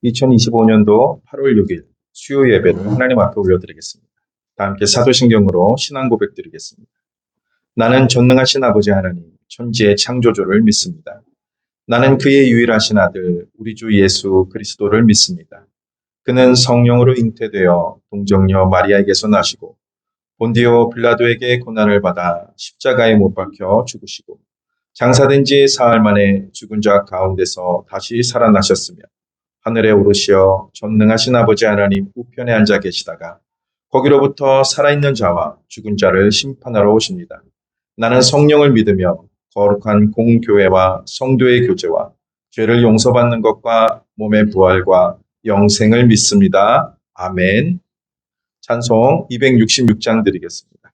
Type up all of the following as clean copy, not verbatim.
2025년도 8월 6일 수요 예배를 하나님 앞에 올려드리겠습니다. 다 함께 사도신경으로 신앙 고백 드리겠습니다. 나는 전능하신 아버지 하나님, 천지의 창조주를 믿습니다. 나는 그의 유일하신 아들, 우리 주 예수 그리스도를 믿습니다. 그는 성령으로 잉태되어 동정녀 마리아에게서 나시고 본디오 빌라도에게 고난을 받아 십자가에 못 박혀 죽으시고 장사된 지 사흘 만에 죽은 자 가운데서 다시 살아나셨으며 하늘에 오르시어 전능하신 아버지 하나님 우편에 앉아 계시다가 거기로부터 살아있는 자와 죽은 자를 심판하러 오십니다. 나는 성령을 믿으며 거룩한 공교회와 성도의 교제와 죄를 용서받는 것과 몸의 부활과 영생을 믿습니다. 아멘. 찬송 266장 드리겠습니다.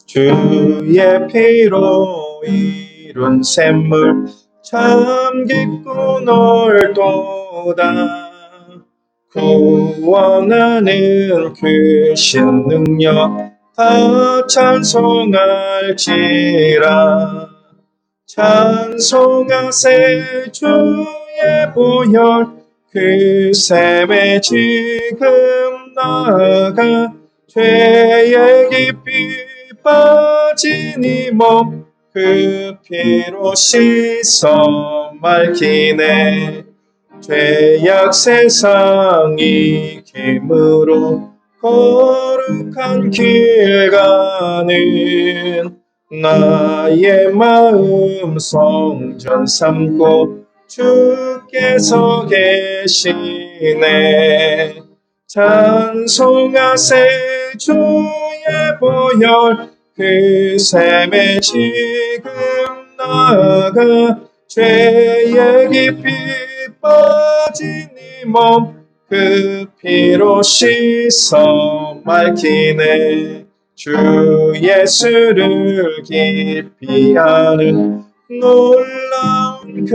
주의 피로 이룬 샘물 참 깊고 넓도다. 구원하는 그 신 능력 다 찬송할지라. 찬송하세 주의 보혈 그 샘에 지금 나아가 죄에 깊이 빠진 이 몸 그 피로 씻어 맑히네. 죄악 세상 이김으로 거룩한 길 가는 나의 마음 성전 삼고 주께서 계시네. 찬송하세 주의 보혈 그 샘에 지금 나아가 죄에 깊이 빠진 이 몸 그 피로 씻어 맑히네. 주 예수를 깊이 아는 놀라운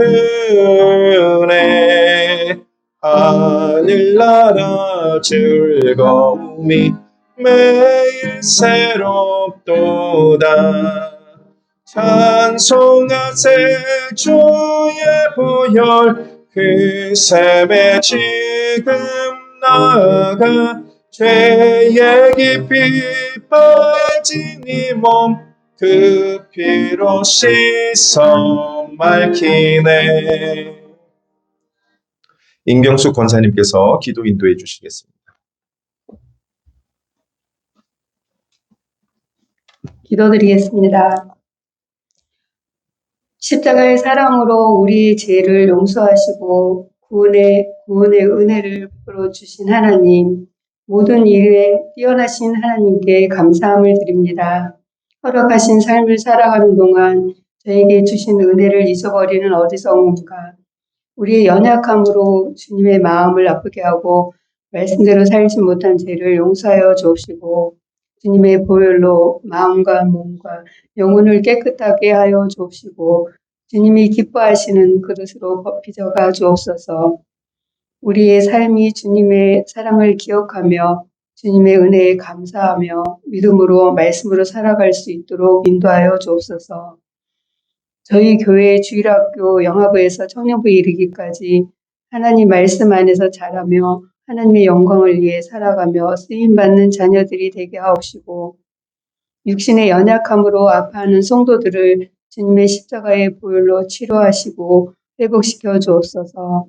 은혜 하늘나라 즐거움이 매일 새롭도다. 찬송하세 주의 보혈 그 샘에 지금 나아가 죄에 깊이 빠진 이 몸 그 피로 씻어 맑히네. 임경숙 권사님께서 기도 인도해 주시겠습니다. 기도드리겠습니다. 십자가의 사랑으로 우리 죄를 용서하시고 구원의 은혜를 베풀어 주신 하나님, 모든 일에 뛰어나신 하나님께 감사함을 드립니다. 허락하신 삶을 살아가는 동안 저에게 주신 은혜를 잊어버리는 어리석음과 우리의 연약함으로 주님의 마음을 아프게 하고 말씀대로 살지 못한 죄를 용서하여 주옵시고 주님의 보혈로 마음과 몸과 영혼을 깨끗하게 하여 주옵시고 주님이 기뻐하시는 그릇으로 빚어가 주옵소서. 우리의 삶이 주님의 사랑을 기억하며 주님의 은혜에 감사하며 믿음으로 말씀으로 살아갈 수 있도록 인도하여 주옵소서. 저희 교회 주일학교 영화부에서 청년부에 이르기까지 하나님 말씀 안에서 자라며 하나님의 영광을 위해 살아가며 쓰임받는 자녀들이 되게 하옵시고 육신의 연약함으로 아파하는 성도들을 주님의 십자가의 보혈로 치료하시고 회복시켜 주옵소서.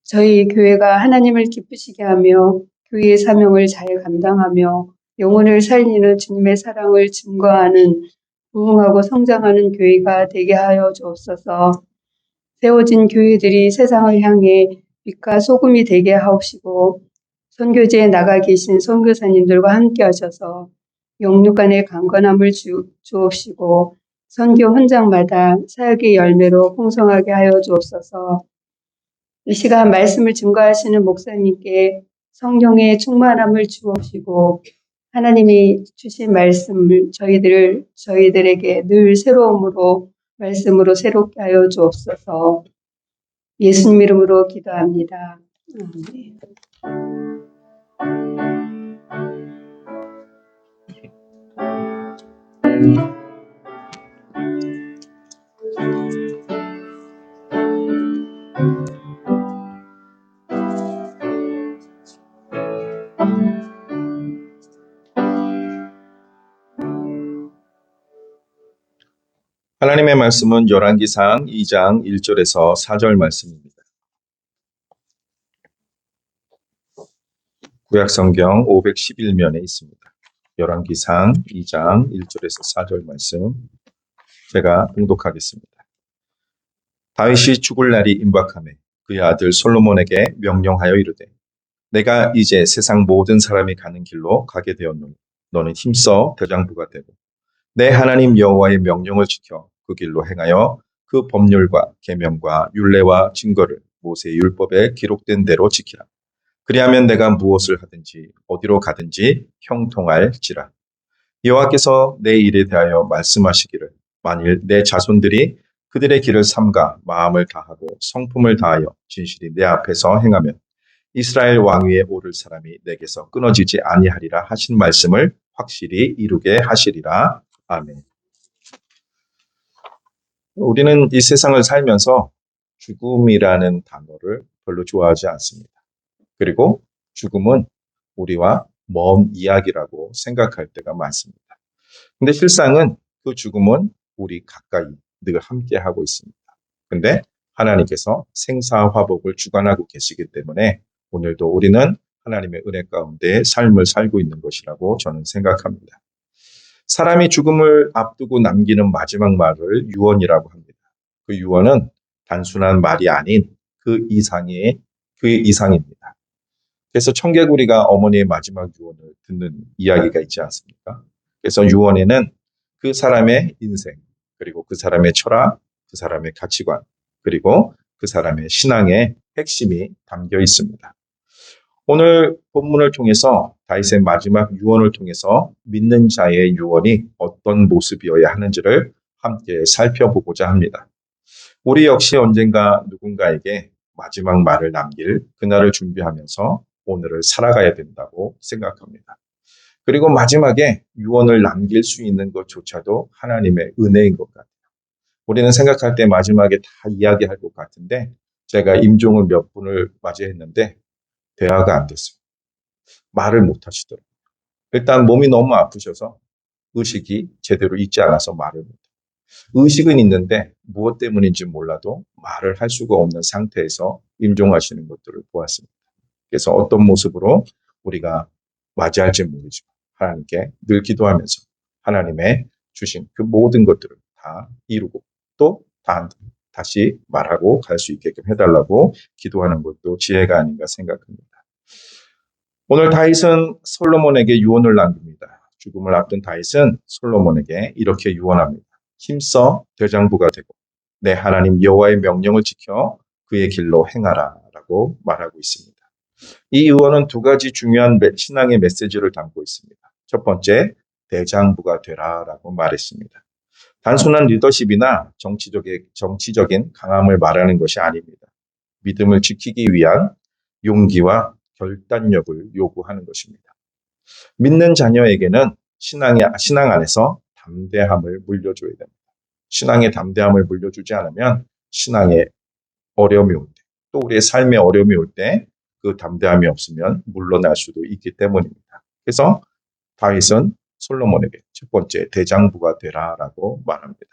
저희 교회가 하나님을 기쁘시게 하며 교회의 사명을 잘 감당하며 영혼을 살리는 주님의 사랑을 증거하는 부흥하고 성장하는 교회가 되게 하여 주옵소서. 세워진 교회들이 세상을 향해 빛과 소금이 되게 하옵시고 선교지에 나가 계신 선교사님들과 함께 하셔서 영육간의 강건함을 주옵시고 선교 현장마다 사역의 열매로 풍성하게 하여 주옵소서. 이 시간 말씀을 증거하시는 목사님께 성령의 충만함을 주옵시고 하나님이 주신 말씀을 저희들에게 늘 새로움으로 말씀으로 새롭게 하여 주옵소서. 예수님 이름으로 기도합니다. 아멘. 하나님의 말씀은 열왕기상 2장 1절에서 4절 말씀입니다. 구약성경 511면에 있습니다. 열왕기상 2장 1절에서 4절 말씀 제가 봉독하겠습니다. 다윗이 죽을 날이 임박하매 그의 아들 솔로몬에게 명령하여 이르되 내가 이제 세상 모든 사람이 가는 길로 가게 되었노니 너는 힘써 대장부가 되고 내 하나님 여호와의 명령을 지켜 그 길로 행하여 그 법률과 계명과 율례와 증거를 모세의 율법에 기록된 대로 지키라. 그리하면 내가 무엇을 하든지 어디로 가든지 형통할지라. 여호와께서 내 일에 대하여 말씀하시기를 만일 내 자손들이 그들의 길을 삼가 마음을 다하고 성품을 다하여 진실이 내 앞에서 행하면 이스라엘 왕위에 오를 사람이 내게서 끊어지지 아니하리라 하신 말씀을 확실히 이루게 하시리라. 아멘. 우리는 이 세상을 살면서 죽음이라는 단어를 별로 좋아하지 않습니다. 그리고 죽음은 우리와 먼 이야기라고 생각할 때가 많습니다. 근데 실상은 그 죽음은 우리 가까이 늘 함께하고 있습니다. 근데 하나님께서 생사화복을 주관하고 계시기 때문에 오늘도 우리는 하나님의 은혜 가운데 삶을 살고 있는 것이라고 저는 생각합니다. 사람이 죽음을 앞두고 남기는 마지막 말을 유언이라고 합니다. 그 유언은 단순한 말이 아닌 그 이상입니다. 그래서 청개구리가 어머니의 마지막 유언을 듣는 이야기가 있지 않습니까? 그래서 유언에는 그 사람의 인생, 그리고 그 사람의 철학, 그 사람의 가치관, 그리고 그 사람의 신앙의 핵심이 담겨 있습니다. 오늘 본문을 통해서 다윗의 마지막 유언을 통해서 믿는 자의 유언이 어떤 모습이어야 하는지를 함께 살펴보고자 합니다. 우리 역시 언젠가 누군가에게 마지막 말을 남길 그날을 준비하면서 오늘을 살아가야 된다고 생각합니다. 그리고 마지막에 유언을 남길 수 있는 것조차도 하나님의 은혜인 것 같아요. 우리는 생각할 때 마지막에 다 이야기할 것 같은데 제가 임종을 몇 분을 맞이했는데 대화가 안 됐어요. 말을 못 하시더라고요. 일단 몸이 너무 아프셔서 의식이 제대로 있지 않아서 말을 못 해요. 의식은 있는데 무엇 때문인지 몰라도 말을 할 수가 없는 상태에서 임종하시는 것들을 보았습니다. 그래서 어떤 모습으로 우리가 맞이할지 모르지만 하나님께 늘 기도하면서 하나님의 주신 그 모든 것들을 다 이루고 또 다시 말하고 갈 수 있게끔 해달라고 기도하는 것도 지혜가 아닌가 생각합니다. 오늘 다윗은 솔로몬에게 유언을 남깁니다. 죽음을 앞둔 다윗은 솔로몬에게 이렇게 유언합니다. 힘써 대장부가 되고 내 하나님 여호와의 명령을 지켜 그의 길로 행하라 라고 말하고 있습니다. 이 유언은 두 가지 중요한 신앙의 메시지를 담고 있습니다. 첫 번째, 대장부가 되라 라고 말했습니다. 단순한 리더십이나 정치적인 강함을 말하는 것이 아닙니다. 믿음을 지키기 위한 용기와 결단력을 요구하는 것입니다. 믿는 자녀에게는 신앙 안에서 담대함을 물려줘야 됩니다. 신앙의 담대함을 물려주지 않으면 신앙에 어려움이 올 때, 또 우리의 삶에 어려움이 올 때 그 담대함이 없으면 물러날 수도 있기 때문입니다. 그래서 다윗은 솔로몬에게 첫 번째 대장부가 되라라고 말합니다.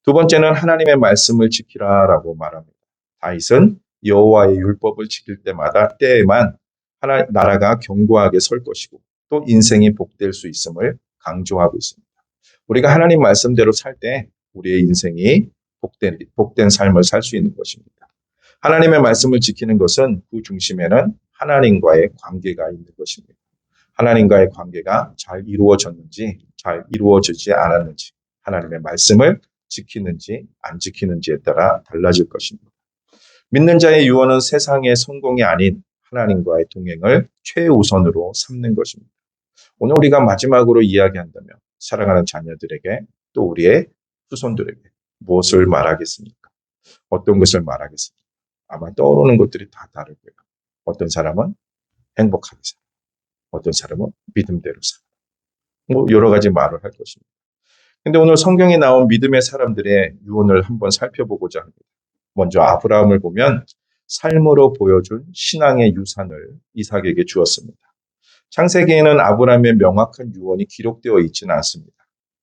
두 번째는 하나님의 말씀을 지키라라고 말합니다. 다윗은 여호와의 율법을 지킬 때에만 나라가 견고하게 설 것이고 또 인생이 복될 수 있음을 강조하고 있습니다. 우리가 하나님 말씀대로 살 때 우리의 인생이 복된 삶을 살 수 있는 것입니다. 하나님의 말씀을 지키는 것은 그 중심에는 하나님과의 관계가 있는 것입니다. 하나님과의 관계가 잘 이루어졌는지 잘 이루어지지 않았는지 하나님의 말씀을 지키는지 안 지키는지에 따라 달라질 것입니다. 믿는 자의 유언은 세상의 성공이 아닌 하나님과의 동행을 최우선으로 삼는 것입니다. 오늘 우리가 마지막으로 이야기한다면 사랑하는 자녀들에게 또 우리의 후손들에게 무엇을 말하겠습니까? 어떤 것을 말하겠습니까? 아마 떠오르는 것들이 다 다를 거예요. 어떤 사람은 행복하게 살아. 어떤 사람은 믿음대로 살아. 여러 가지 말을 할 것입니다. 근데 오늘 성경에 나온 믿음의 사람들의 유언을 한번 살펴보고자 합니다. 먼저 아브라함을 보면 삶으로 보여준 신앙의 유산을 이삭에게 주었습니다. 창세기에는 아브라함의 명확한 유언이 기록되어 있지는 않습니다.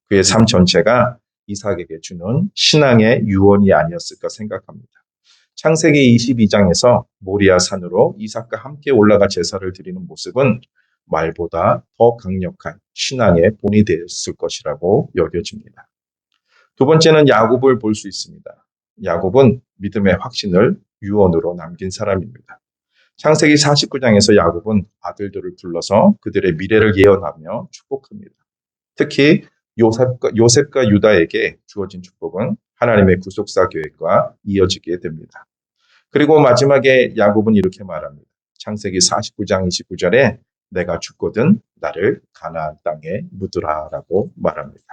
그의 삶 전체가 이삭에게 주는 신앙의 유언이 아니었을까 생각합니다. 창세기 22장에서 모리아 산으로 이삭과 함께 올라가 제사를 드리는 모습은 말보다 더 강력한 신앙의 본이 되었을 것이라고 여겨집니다. 두 번째는 야곱을 볼 수 있습니다. 야곱은 믿음의 확신을 유언으로 남긴 사람입니다. 창세기 49장에서 야곱은 아들들을 불러서 그들의 미래를 예언하며 축복합니다. 특히 요셉과 유다에게 주어진 축복은 하나님의 구속사 계획과 이어지게 됩니다. 그리고 마지막에 야곱은 이렇게 말합니다. 창세기 49장 29절에 내가 죽거든 나를 가나안 땅에 묻으라라고 말합니다.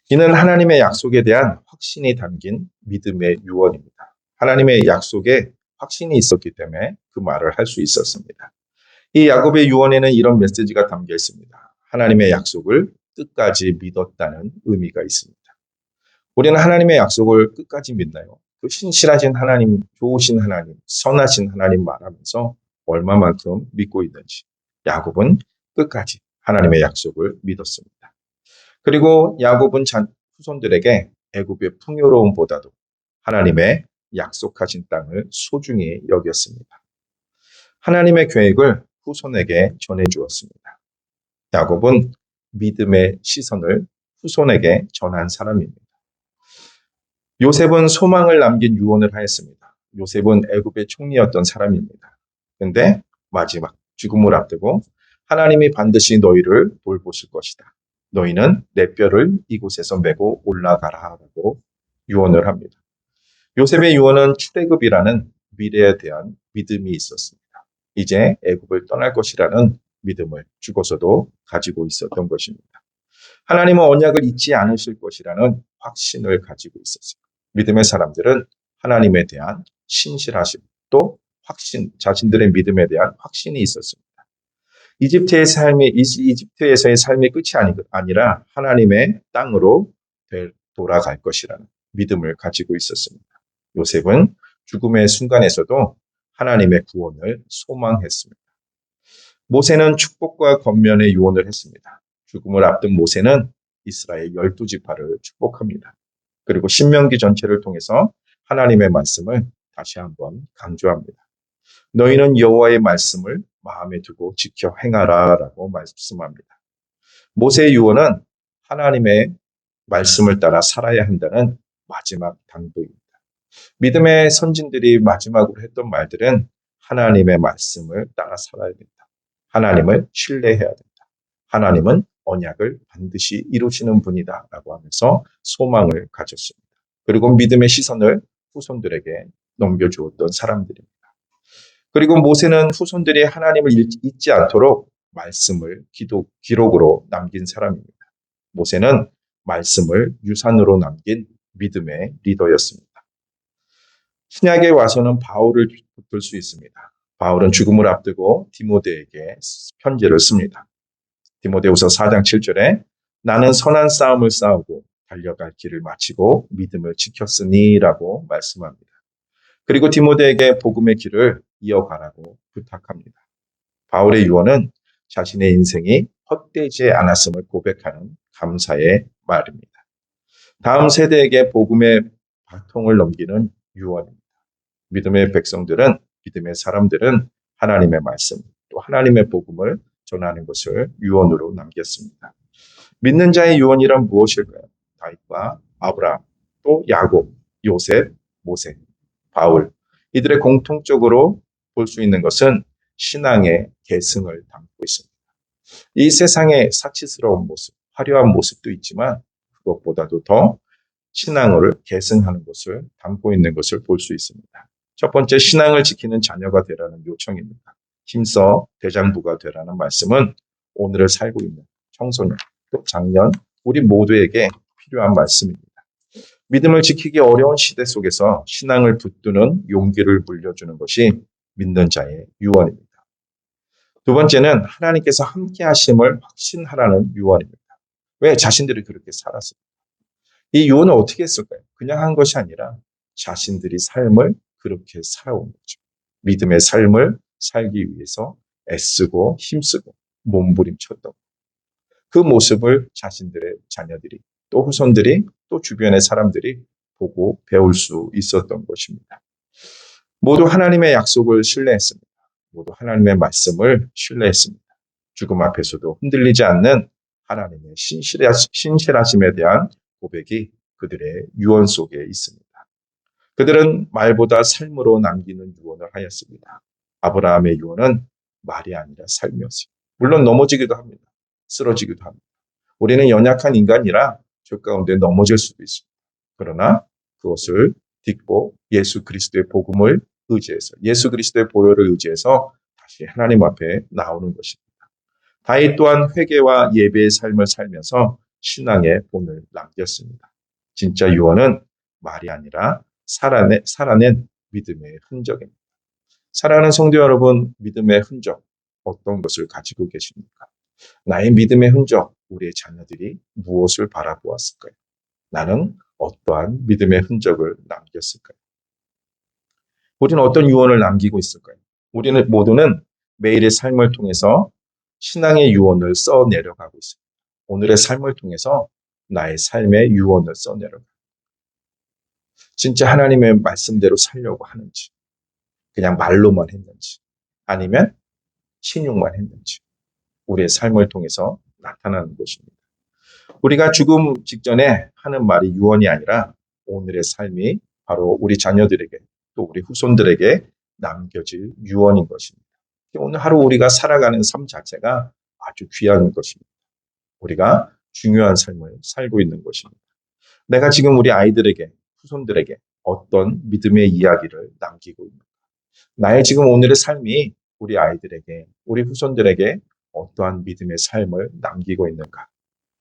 이는 하나님의 약속에 대한 확신이 담긴 믿음의 유언입니다. 하나님의 약속에 확신이 있었기 때문에 그 말을 할 수 있었습니다. 이 야곱의 유언에는 이런 메시지가 담겨 있습니다. 하나님의 약속을 끝까지 믿었다는 의미가 있습니다. 우리는 하나님의 약속을 끝까지 믿나요? 그 신실하신 하나님, 좋으신 하나님, 선하신 하나님 말하면서 얼마만큼 믿고 있는지 야곱은 끝까지 하나님의 약속을 믿었습니다. 그리고 야곱은 후손들에게 애굽의 풍요로움보다도 하나님의 약속하신 땅을 소중히 여겼습니다. 하나님의 계획을 후손에게 전해주었습니다. 야곱은 믿음의 시선을 후손에게 전한 사람입니다. 요셉은 소망을 남긴 유언을 하였습니다. 요셉은 애굽의 총리였던 사람입니다. 그런데 마지막 죽음을 앞두고 하나님이 반드시 너희를 돌보실 것이다. 너희는 내 뼈를 이곳에서 메고 올라가라라고 유언을 합니다. 요셉의 유언은 출애굽이라는 미래에 대한 믿음이 있었습니다. 이제 애굽을 떠날 것이라는 믿음을 죽어서도 가지고 있었던 것입니다. 하나님은 언약을 잊지 않으실 것이라는 확신을 가지고 있었습니다. 믿음의 사람들은 하나님에 대한 신실하심 또 확신, 자신들의 믿음에 대한 확신이 있었습니다. 이집트에서의 삶이 끝이 아니라 하나님의 땅으로 돌아갈 것이라는 믿음을 가지고 있었습니다. 요셉은 죽음의 순간에서도 하나님의 구원을 소망했습니다. 모세는 축복과 권면의 유언을 했습니다. 죽음을 앞둔 모세는 이스라엘 12지파를 축복합니다. 그리고 신명기 전체를 통해서 하나님의 말씀을 다시 한번 강조합니다. 너희는 여호와의 말씀을 마음에 두고 지켜 행하라라고 말씀합니다. 모세의 유언은 하나님의 말씀을 따라 살아야 한다는 마지막 당부입니다. 믿음의 선진들이 마지막으로 했던 말들은 하나님의 말씀을 따라 살아야 된다. 하나님을 신뢰해야 된다. 하나님은 언약을 반드시 이루시는 분이다 라고 하면서 소망을 가졌습니다. 그리고 믿음의 시선을 후손들에게 넘겨주었던 사람들입니다. 그리고 모세는 후손들이 하나님을 잊지 않도록 말씀을 기록으로 남긴 사람입니다. 모세는 말씀을 유산으로 남긴 믿음의 리더였습니다. 신약에 와서는 바울을 붙들 수 있습니다. 바울은 죽음을 앞두고 디모데에게 편지를 씁니다. 디모데후서 4장 7절에 나는 선한 싸움을 싸우고 달려갈 길을 마치고 믿음을 지켰으니라고 말씀합니다. 그리고 디모데에게 복음의 길을 이어가라고 부탁합니다. 바울의 유언은 자신의 인생이 헛되지 않았음을 고백하는 감사의 말입니다. 다음 세대에게 복음의 바통을 넘기는 유언입니다. 믿음의 백성들은, 믿음의 사람들은 하나님의 말씀, 또 하나님의 복음을 전하는 것을 유언으로 남겼습니다. 믿는 자의 유언이란 무엇일까요? 다윗과 아브라함, 또 야곱, 요셉, 모세, 바울, 이들의 공통적으로 볼 수 있는 것은 신앙의 계승을 담고 있습니다. 이 세상의 사치스러운 모습, 화려한 모습도 있지만 그것보다도 더 신앙을 계승하는 것을 담고 있는 것을 볼 수 있습니다. 첫 번째, 신앙을 지키는 자녀가 되라는 요청입니다. 힘써 대장부가 되라는 말씀은 오늘을 살고 있는 청소년, 또 장년, 우리 모두에게 필요한 말씀입니다. 믿음을 지키기 어려운 시대 속에서 신앙을 붙드는 용기를 물려주는 것이 믿는 자의 유언입니다. 두 번째는 하나님께서 함께 하심을 확신하라는 유언입니다. 왜? 자신들이 그렇게 살았어요. 이 유언을 어떻게 했을까요? 그냥 한 것이 아니라 자신들이 삶을 그렇게 살아온 거죠. 믿음의 삶을 살기 위해서 애쓰고 힘쓰고 몸부림쳤던 그 모습을 자신들의 자녀들이 또 후손들이 또 주변의 사람들이 보고 배울 수 있었던 것입니다. 모두 하나님의 약속을 신뢰했습니다. 모두 하나님의 말씀을 신뢰했습니다. 죽음 앞에서도 흔들리지 않는 하나님의 신실하심에 대한 고백이 그들의 유언 속에 있습니다. 그들은 말보다 삶으로 남기는 유언을 하였습니다. 아브라함의 유언은 말이 아니라 삶이었어요. 물론 넘어지기도 합니다. 쓰러지기도 합니다. 우리는 연약한 인간이라 죄 가운데 넘어질 수도 있습니다. 그러나 그것을 딛고 예수 그리스도의 복음을 의지해서 예수 그리스도의 보혈을 의지해서 다시 하나님 앞에 나오는 것입니다. 다윗 또한 회개와 예배의 삶을 살면서 신앙의 본을 남겼습니다. 진짜 유언은 말이 아니라 살아낸 믿음의 흔적입니다. 사랑하는 성도 여러분, 믿음의 흔적 어떤 것을 가지고 계십니까? 나의 믿음의 흔적, 우리의 자녀들이 무엇을 바라보았을까요? 나는 어떠한 믿음의 흔적을 남겼을까요? 우리는 어떤 유언을 남기고 있을까요? 우리는 모두는 매일의 삶을 통해서 신앙의 유언을 써내려가고 있습니다. 오늘의 삶을 통해서 나의 삶의 유언을 써내려가. 진짜 하나님의 말씀대로 살려고 하는지, 그냥 말로만 했는지, 아니면 신용만 했는지, 우리의 삶을 통해서 나타나는 것입니다. 우리가 죽음 직전에 하는 말이 유언이 아니라 오늘의 삶이 바로 우리 자녀들에게 또 우리 후손들에게 남겨질 유언인 것입니다. 오늘 하루 우리가 살아가는 삶 자체가 아주 귀한 것입니다. 우리가 중요한 삶을 살고 있는 것입니다. 내가 지금 우리 아이들에게, 후손들에게 어떤 믿음의 이야기를 남기고 있는가? 나의 지금 오늘의 삶이 우리 아이들에게, 우리 후손들에게 어떠한 믿음의 삶을 남기고 있는가?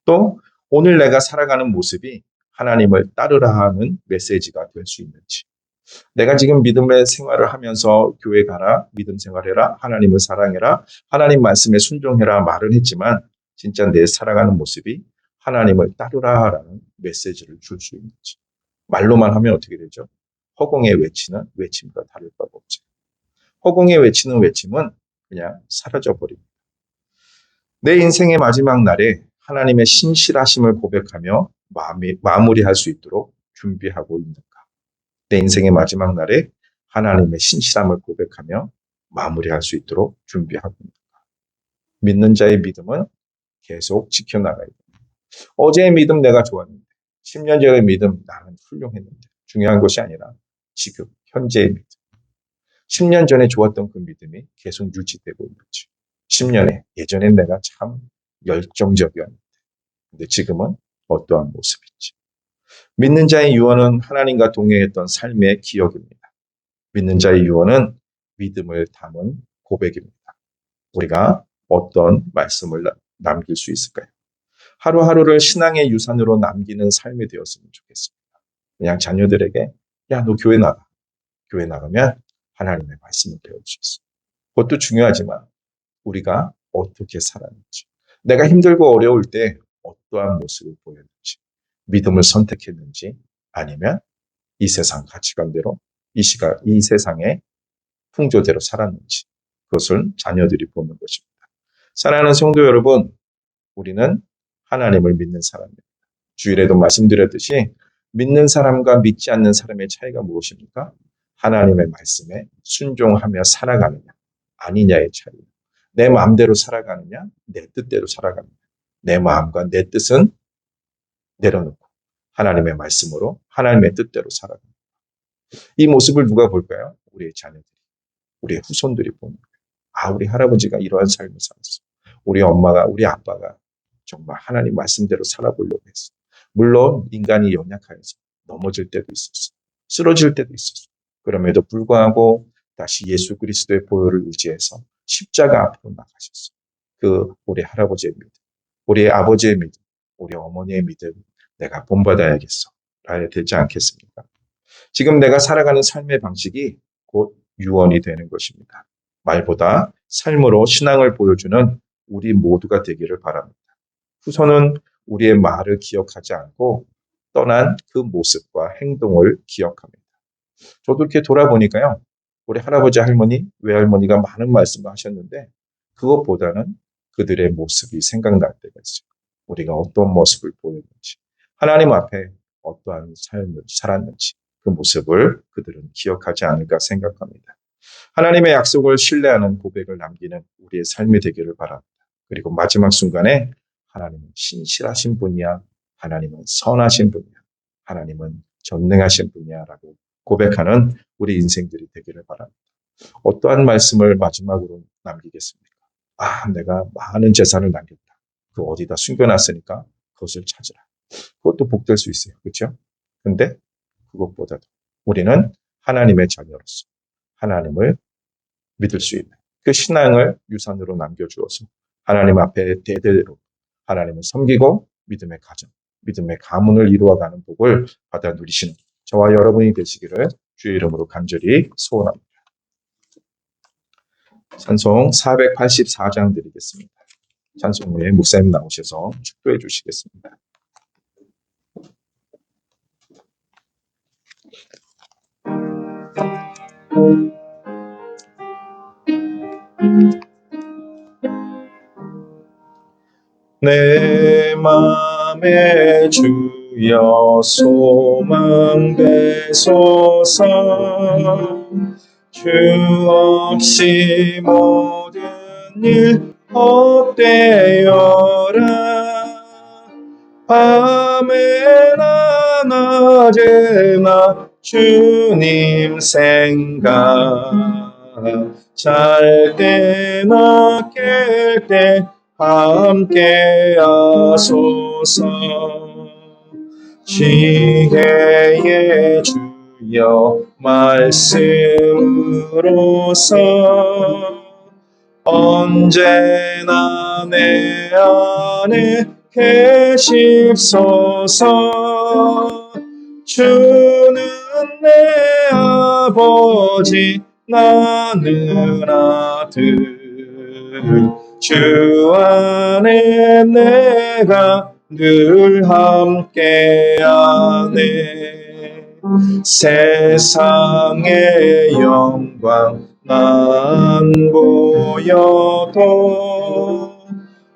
또 오늘 내가 살아가는 모습이 하나님을 따르라 하는 메시지가 될 수 있는지, 내가 지금 믿음의 생활을 하면서 교회 가라, 믿음 생활해라, 하나님을 사랑해라, 하나님 말씀에 순종해라 말은 했지만 진짜 내 살아가는 모습이 하나님을 따르라라는 메시지를 줄 수 있는지. 말로만 하면 어떻게 되죠? 허공에 외치는 외침과 다를 바가 없죠. 허공에 외치는 외침은 그냥 사라져버립니다. 내 인생의 마지막 날에 하나님의 신실하심을 고백하며 마무리할 수 있도록 준비하고 있는가? 내 인생의 마지막 날에 하나님의 신실함을 고백하며 마무리할 수 있도록 준비하고 있는가? 믿는 자의 믿음은 계속 지켜나가야 됩니다. 어제의 믿음 내가 좋았는데, 10년 전의 믿음 나는 훌륭했는데, 중요한 것이 아니라 지금 현재의 믿음. 10년 전에 좋았던 그 믿음이 계속 유지되고 있는지. 10년에 예전엔 내가 참 열정적이었는데 근데 지금은 어떠한 모습인지. 믿는 자의 유언은 하나님과 동행했던 삶의 기억입니다. 믿는 자의 유언은 믿음을 담은 고백입니다. 우리가 어떤 말씀을 남길 수 있을까요? 하루하루를 신앙의 유산으로 남기는 삶이 되었으면 좋겠습니다. 그냥 자녀들에게 야, 너 교회 나가. 교회 나가면 하나님의 말씀을 배울 수 있어. 그것도 중요하지만 우리가 어떻게 살았는지, 내가 힘들고 어려울 때 어떠한 모습을 보였는지, 믿음을 선택했는지, 아니면 이 세상 가치관대로 이 세상의 풍조대로 살았는지, 그것을 자녀들이 보는 것입니다. 사랑하는 성도 여러분, 우리는 하나님을 믿는 사람입니다. 주일에도 말씀드렸듯이 믿는 사람과 믿지 않는 사람의 차이가 무엇입니까? 하나님의 말씀에 순종하며 살아가느냐 아니냐의 차이입니다. 내 마음대로 살아가느냐 내 뜻대로 살아가느냐. 내 마음과 내 뜻은 내려놓고 하나님의 말씀으로 하나님의 뜻대로 살아갑니다. 이 모습을 누가 볼까요? 우리의 자녀들이, 우리의 후손들이 보는 거예요. 아, 우리 할아버지가 이러한 삶을 살았어. 우리 엄마가, 우리 아빠가 정말 하나님 말씀대로 살아보려고 했어. 물론 인간이 연약하여서 넘어질 때도 있었어. 쓰러질 때도 있었어. 그럼에도 불구하고 다시 예수 그리스도의 보혈을 의지해서 십자가 앞으로 나가셨어. 그 우리 할아버지의 믿음, 우리 아버지의 믿음, 우리 어머니의 믿음 내가 본받아야겠어. 라야 되지 않겠습니까? 지금 내가 살아가는 삶의 방식이 곧 유언이 되는 것입니다. 말보다 삶으로 신앙을 보여주는 우리 모두가 되기를 바랍니다. 후손은 우리의 말을 기억하지 않고 떠난 그 모습과 행동을 기억합니다. 저도 이렇게 돌아보니까요. 우리 할아버지, 할머니, 외할머니가 많은 말씀을 하셨는데 그것보다는 그들의 모습이 생각날 때가 있어요. 우리가 어떤 모습을 보였는지, 하나님 앞에 어떠한 삶을 살았는지 그 모습을 그들은 기억하지 않을까 생각합니다. 하나님의 약속을 신뢰하는 고백을 남기는 우리의 삶이 되기를 바랍니다. 그리고 마지막 순간에 하나님은 신실하신 분이야, 하나님은 선하신 분이야, 하나님은 전능하신 분이야 라고 고백하는 우리 인생들이 되기를 바랍니다. 어떠한 말씀을 마지막으로 남기겠습니까? 내가 많은 재산을 남겼다. 그 어디다 숨겨놨으니까 그것을 찾으라. 그것도 복될 수 있어요. 그렇죠? 근데 그것보다도 우리는 하나님의 자녀로서 하나님을 믿을 수 있는 그 신앙을 유산으로 남겨주어서 하나님 앞에 대대로 하나님을 섬기고 믿음의 가정, 믿음의 가문을 이루어가는 복을 받아 누리시는 저와 여러분이 되시기를 주의 이름으로 간절히 소원합니다. 찬송 484장 드리겠습니다. 찬송 후에 목사님 나오셔서 축도해 주시겠습니다. 내 맘에 주여 소망 되소서. 주 없이 모든 일 헛되어라. 밤에나 낮에나 주님 생각, 잘 때나 깰 때 함께 하소서. 지혜의 주여 말씀으로서 언제나 내 안에 계십소서. 주는 내 아버지 나는 아들, 주 안에 내가 늘 함께하네. 세상의 영광 난 보여도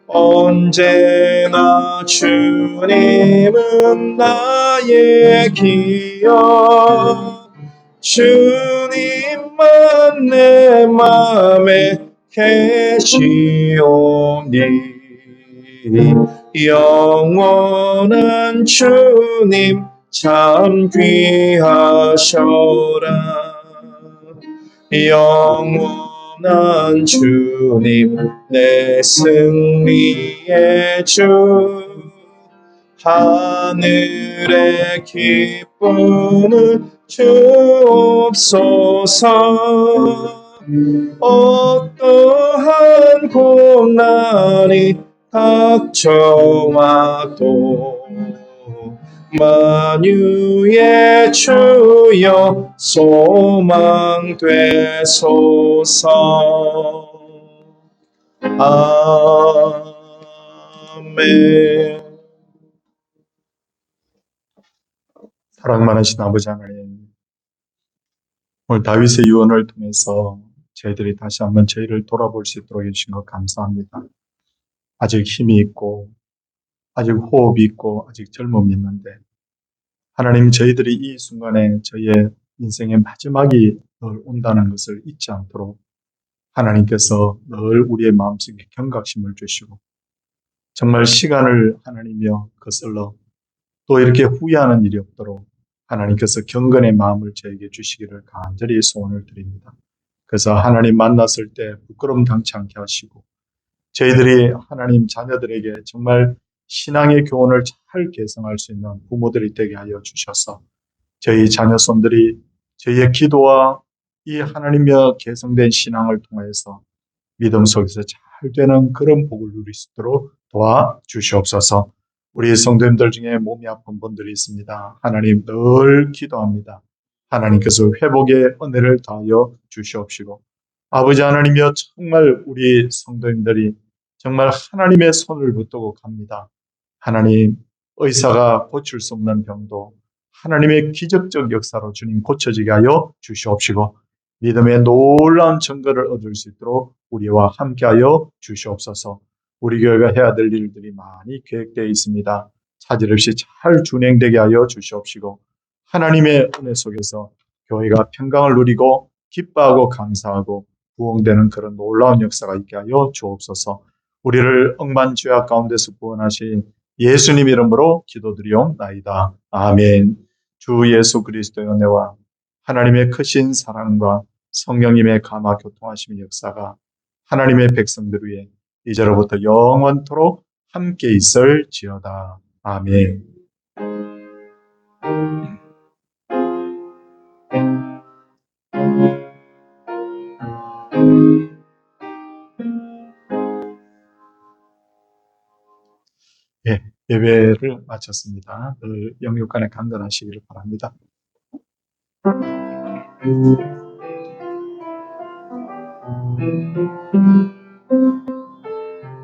언제나 주님은 나의 기억. 주님만 내 맘에 계시오니 영원한 주님 참 귀하셔라. 영원한 주님 내 승리의 주, 하늘의 기쁨을 주옵소서. 어떠한 고난이 닥쳐와도 만유의 주여 소망 되소서. 아멘. 사랑 많으신 아버지 하나님, 오늘 다윗의 유언을 통해서 저희들이 다시 한번 저희를 돌아볼 수 있도록 해주신 것 감사합니다. 아직 힘이 있고 아직 호흡이 있고 아직 젊음이 있는데 하나님, 저희들이 이 순간에 저희의 인생의 마지막이 늘 온다는 것을 잊지 않도록 하나님께서 늘 우리의 마음속에 경각심을 주시고 정말 시간을 하나님이여 거슬러 또 이렇게 후회하는 일이 없도록 하나님께서 경건의 마음을 저에게 주시기를 간절히 소원을 드립니다. 그래서 하나님 만났을 때 부끄러움 당치 않게 하시고 저희들이 하나님 자녀들에게 정말 신앙의 교훈을 잘 개성할 수 있는 부모들이 되게 하여 주셔서 저희 자녀손들이 저희의 기도와 이 하나님의 개성된 신앙을 통해서 믿음 속에서 잘 되는 그런 복을 누릴 수 있도록 도와주시옵소서. 우리 성도님들 중에 몸이 아픈 분들이 있습니다. 하나님 늘 기도합니다. 하나님께서 회복의 은혜를 더하여 주시옵시고 아버지 하나님이여, 정말 우리 성도님들이 정말 하나님의 손을 붙들고 갑니다. 하나님, 의사가 고칠 수 없는 병도 하나님의 기적적 역사로 주님 고쳐지게 하여 주시옵시고 믿음의 놀라운 증거를 얻을 수 있도록 우리와 함께하여 주시옵소서. 우리 교회가 해야 될 일들이 많이 계획되어 있습니다. 차질 없이 잘 진행되게 하여 주시옵시고 하나님의 은혜 속에서 교회가 평강을 누리고 기뻐하고 감사하고 부흥되는 그런 놀라운 역사가 있게 하여 주옵소서. 우리를 억만죄악 가운데서 구원하신 예수님 이름으로 기도드리옵나이다. 아멘. 주 예수 그리스도의 은혜와 하나님의 크신 사랑과 성령님의 감화 교통하심의 역사가 하나님의 백성들 위해 이제로부터 영원토록 함께 있을지어다. 아멘. 예, 예배를 마쳤습니다. 늘 영육간에 강건하시기를 바랍니다.